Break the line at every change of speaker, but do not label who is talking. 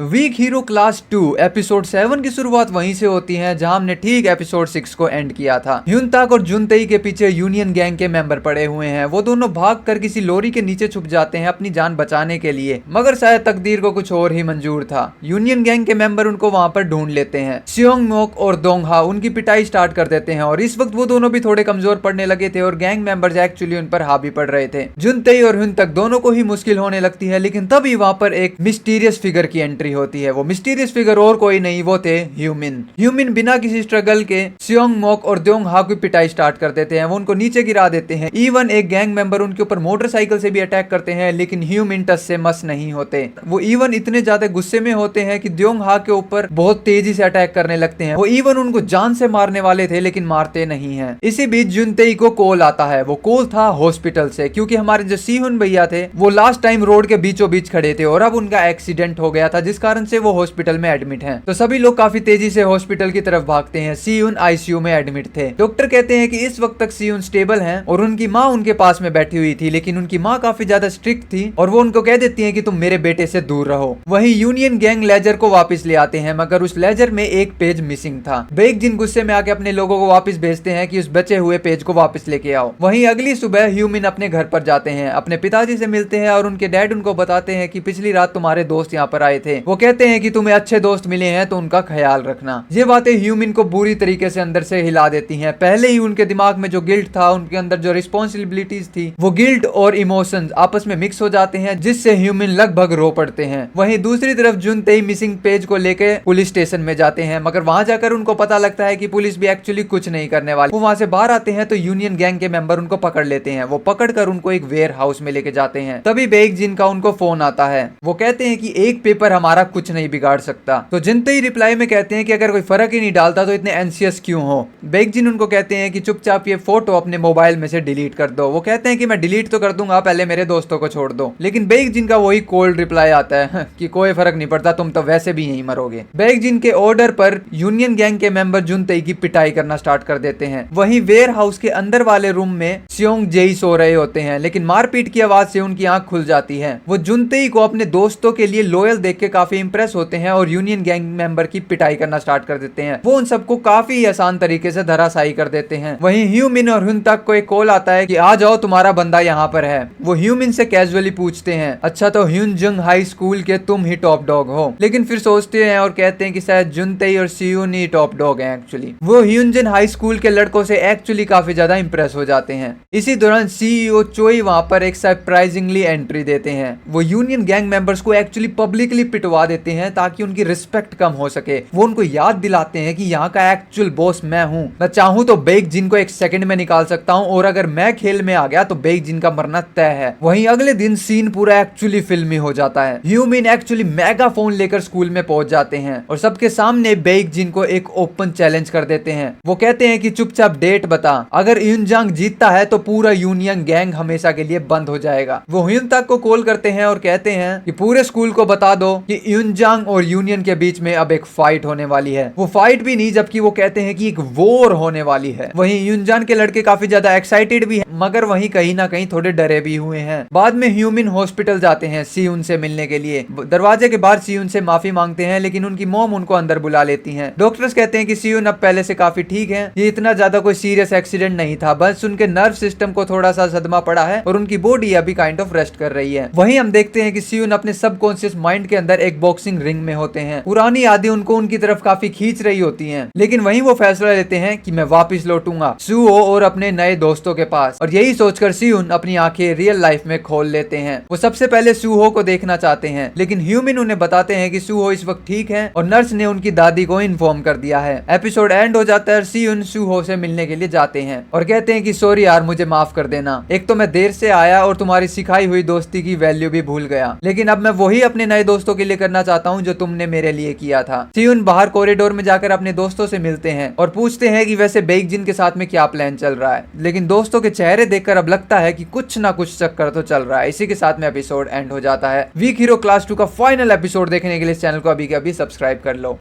Week hero class 2 episode 7 की शुरुआत वहीं से होती है जहां हमने ठीक एपिसोड 6 को एंड किया था। ह्युनताक और जुनतेई के पीछे यूनियन गैंग के मेंबर पड़े हुए हैं। वो दोनों भागकर किसी लोरी के नीचे छुप जाते हैं अपनी जान बचाने के लिए, मगर शायद तकदीर को कुछ और ही मंजूर था। यूनियन गैंग के मेंबर उनको वहां पर ढूंढ लेते हैं। सियोंग मोक और दोंगहा उनकी पिटाई स्टार्ट कर देते हैं और इस वक्त वो दोनों भी थोड़े कमजोर पड़ने लगे थे और गैंग मेंबर्स एक्चुअली उन पर हावी पड़ रहे थे। जुनतेई और ह्युनताक दोनों को ही मुश्किल होने लगती है, लेकिन तभी वहां पर एक मिस्टीरियस फिगर की एंट्री होती है। वो मिस्टीरियस फिगर और कोई नहीं, वो थे ह्यूमिन बिना किसी स्ट्रगल के सियोंग मोक और दोंगहा की पिटाई स्टार्ट कर देते हैं। वो उनको नीचे गिरा देते हैं। इवन एक गैंग मेंबर उनके ऊपर मोटरसाइकिल से भी अटैक करते हैं, लेकिन ह्यूमिन टच से मस नहीं होते। वो इवन इतने ज्यादा गुस्से में होते हैं कि दोंगहा के ऊपर बहुत तेजी से अटैक करने लगते हैं। वो इवन उनको जान से मारने वाले थे, लेकिन मारते नहीं है। इसी बीच जुनतेई को कॉल आता है। वो कॉल था हॉस्पिटल से, क्योंकि हमारे जो सीहुन भैया थे वो लास्ट टाइम रोड के बीचों बीच खड़े थे और अब उनका एक्सीडेंट हो गया था, जिस कारण से वो हॉस्पिटल में एडमिट हैं। तो सभी लोग काफी तेजी से हॉस्पिटल की तरफ भागते हैं। सीयुन आईसीयू में एडमिट थे। डॉक्टर कहते हैं कि इस वक्त तक सीयुन स्टेबल हैं और उनकी माँ उनके पास में बैठी हुई थी, लेकिन उनकी माँ काफी ज्यादा स्ट्रिक्ट थी और वो उनको कह देती है कि तुम मेरे बेटे से दूर रहो। वहीं यूनियन गैंग लेजर को वापस ले आते हैं, मगर उस लेजर में एक पेज मिसिंग था। बेकजिन गुस्से में आके अपने लोगों को वापस भेजते हैं कि उस बचे हुए पेज को वापस लेके आओ। वहीं अगली सुबह ह्यूमिन अपने घर पर जाते हैं, अपने पिताजी से मिलते हैं और उनके डैड उनको बताते हैं कि पिछली रात तुम्हारे दोस्त यहाँ पर आए थे। वो कहते हैं कि तुम्हें अच्छे दोस्त मिले हैं तो उनका ख्याल रखना। ये बातें ह्यूमिन को बुरी तरीके से अंदर से हिला देती हैं। पहले ही उनके दिमाग में जो गिल्ट था, उनके अंदर जो रिस्पॉन्सिबिलिटीज थी, वो गिल्ट और इमोशंस आपस में मिक्स हो जाते हैं, जिससे ह्यूमिन लगभग रो पड़ते हैं। वहीं दूसरी तरफ जुनतेई मिसिंग पेज को लेके पुलिस स्टेशन में जाते हैं, मगर वहां जाकर उनको पता लगता है कि पुलिस भी एक्चुअली कुछ नहीं करने वाली। वो वहां से बाहर आते हैं तो यूनियन गैंग के मेंबर उनको पकड़ लेते हैं। वो पकड़कर उनको एक वेयर हाउस में लेके जाते हैं। तभी बेकजिन का उनको फोन आता है। वो कहते हैं कि एक पेपर हमारा कुछ नहीं बिगाड़ सकता। तो जुनतेई रिप्लाई में कहते हैं कि अगर कोई फर्क ही नहीं डालता तो इतने एंशियस क्यों हो। बेकजिन उनको कहते हैं कि चुपचाप ये फोटो अपने मोबाइल में से डिलीट कर दो। वो कहते हैं कि मैं डिलीट तो कर दूंगा, पहले मेरे दोस्तों को छोड़ दो। लेकिन बेकजिन का वही कोल्ड रिप्लाई आता है कि कोई फर्क नहीं पड़ता, तुम तो वैसे भी यहीं मरोगे। बेकजिन के ऑर्डर पर यूनियन गैंग के मेंबर जुनतेई की पिटाई करना स्टार्ट कर देते हैं। वहीं वेयर हाउस के अंदर वाले रूम में सियोंग जेई सो रहे होते हैं, लेकिन मारपीट की आवाज से उनकी आंख खुल जाती है। वो जुनतेई को अपने दोस्तों के लिए लॉयल देख के काफी इंप्रेस होते हैं और यूनियन गैंग मेंबर की पिटाई करना स्टार्ट कर देते हैं। वो उन सबको काफी आसान तरीके से धराशायी कर देते हैं। वहीं ह्यूमिन और ह्युनताक को एक कॉल आता है कि आ जाओ, तुम्हारा बंदा यहाँ पर है। वो ह्यूमिन से कैजुअली पूछते हैं, अच्छा तो ह्युनजंग हाई स्कूल के तुम ही टॉप डॉग हो। लेकिन फिर सोचते हैं और कहते हैं कि शायद जुनतेई और सियुन ही टॉप डॉग हैं एक्चुअली। वो ह्युनजन हाई स्कूल के लड़कों से एक्चुअली काफी ज्यादा इंप्रेस हो जाते हैं। इसी दौरान सीईओ चोई वहां पर एक सरप्राइजिंगली एंट्री देते हैं। वो यूनियन गैंग मेंबर्स को एक्चुअली पब्लिकली पिटवा देते हैं ताकि उनकी रिस्पेक्ट कम हो सके। वो उनको याद दिलाते हैं कि यहाँ का एक्चुअल बॉस मैं हूँ। मैं चाहूँ तो बेकजिन को एक सेकंड में निकाल सकता हूँ और अगर मैं खेल में आ गया तो बेकजिन का मरना तय है। वहीं अगले दिन सीन पूरा एक्चुअली फिल्मी हो जाता है। ह्यूमिन एक्चुअली मेगा फोन लेकर स्कूल में पहुंच जाते हैं और सबके सामने बेकजिन को एक ओपन चैलेंज कर देते हैं। वो कहते हैं कि चुपचाप डेट बता, अगर ह्युनजांग जीतता है तो पूरा यूनियन गैंग हमेशा के लिए बंद हो जाएगा। वो ह्युनताक को कॉल करते हैं और कहते हैं कि पूरे स्कूल को बता दो कि ह्युनजांग और यूनियन के बीच में अब एक फाइट होने वाली है। वो फाइट भी नहीं, जबकि वो कहते हैं कि एक वॉर होने वाली है। वहीं ह्युनजांग के लड़के काफी ज्यादा एक्साइटेड भी हैं, मगर वहीं कहीं ना कहीं थोड़े डरे भी हुए हैं। बाद में ह्यूमिन हॉस्पिटल जाते हैं सियुन से मिलने के लिए। दरवाजे के बाहर सियुन से माफी मांगते हैं, लेकिन उनकी मॉम उनको अंदर बुला लेती हैं। डॉक्टर्स कहते हैं कि सियुन अब पहले से काफी ठीक है। ये इतना ज्यादा कोई सीरियस एक्सीडेंट नहीं था, बस उनके नर्व सिस्टम को थोड़ा सा सदमा पड़ा है और उनकी बॉडी अभी काइंड ऑफ रेस्ट कर रही है। वहीं हम देखते हैं कि सियुन अपने सबकॉन्शियस माइंड के अंदर एक बॉक्सिंग रिंग में होते हैं। पुरानी यादें उनको उनकी तरफ काफी खींच रही होती हैं, लेकिन वहीं वो फैसला लेते हैं कि मैं वापस लौटूंगा सुओ और अपने नए दोस्तों के पास। और यही सोचकर सियुन अपनी आंखें रियल लाइफ में खोल लेते हैं। वो सबसे पहले सुहो को देखना चाहते हैं, लेकिन ह्यूमिन उन्हें बताते हैं कि सुहो इस वक्त ठीक है और नर्स ने उनकी दादी को इन्फॉर्म कर दिया है। एपिसोड एंड हो जाता है। सियुन सुहो से मिलने के लिए जाते हैं और कहते हैं कि सॉरी यार, मुझे माफ कर देना। एक तो मैं देर से आया और तुम्हारी सिखाई हुई दोस्ती की वैल्यू भी भूल गया, लेकिन अब मैं वही अपने नए दोस्तों के लिए करना चाहता हूँ जो तुमने मेरे लिए किया था। सियुन बाहर कॉरिडोर में जाकर अपने दोस्तों से मिलते हैं और पूछते हैं कि वैसे बेकजिन के साथ में क्या प्लान चल रहा है, लेकिन दोस्तों के चेहरे देखकर अब लगता है कि कुछ ना कुछ चक्कर तो चल रहा है। इसी के साथ में एपिसोड एंड हो जाता है। वीक हीरो क्लास 2 का फाइनल एपिसोड देखने के लिए इस चैनल को अभी के अभी सब्सक्राइब कर लो।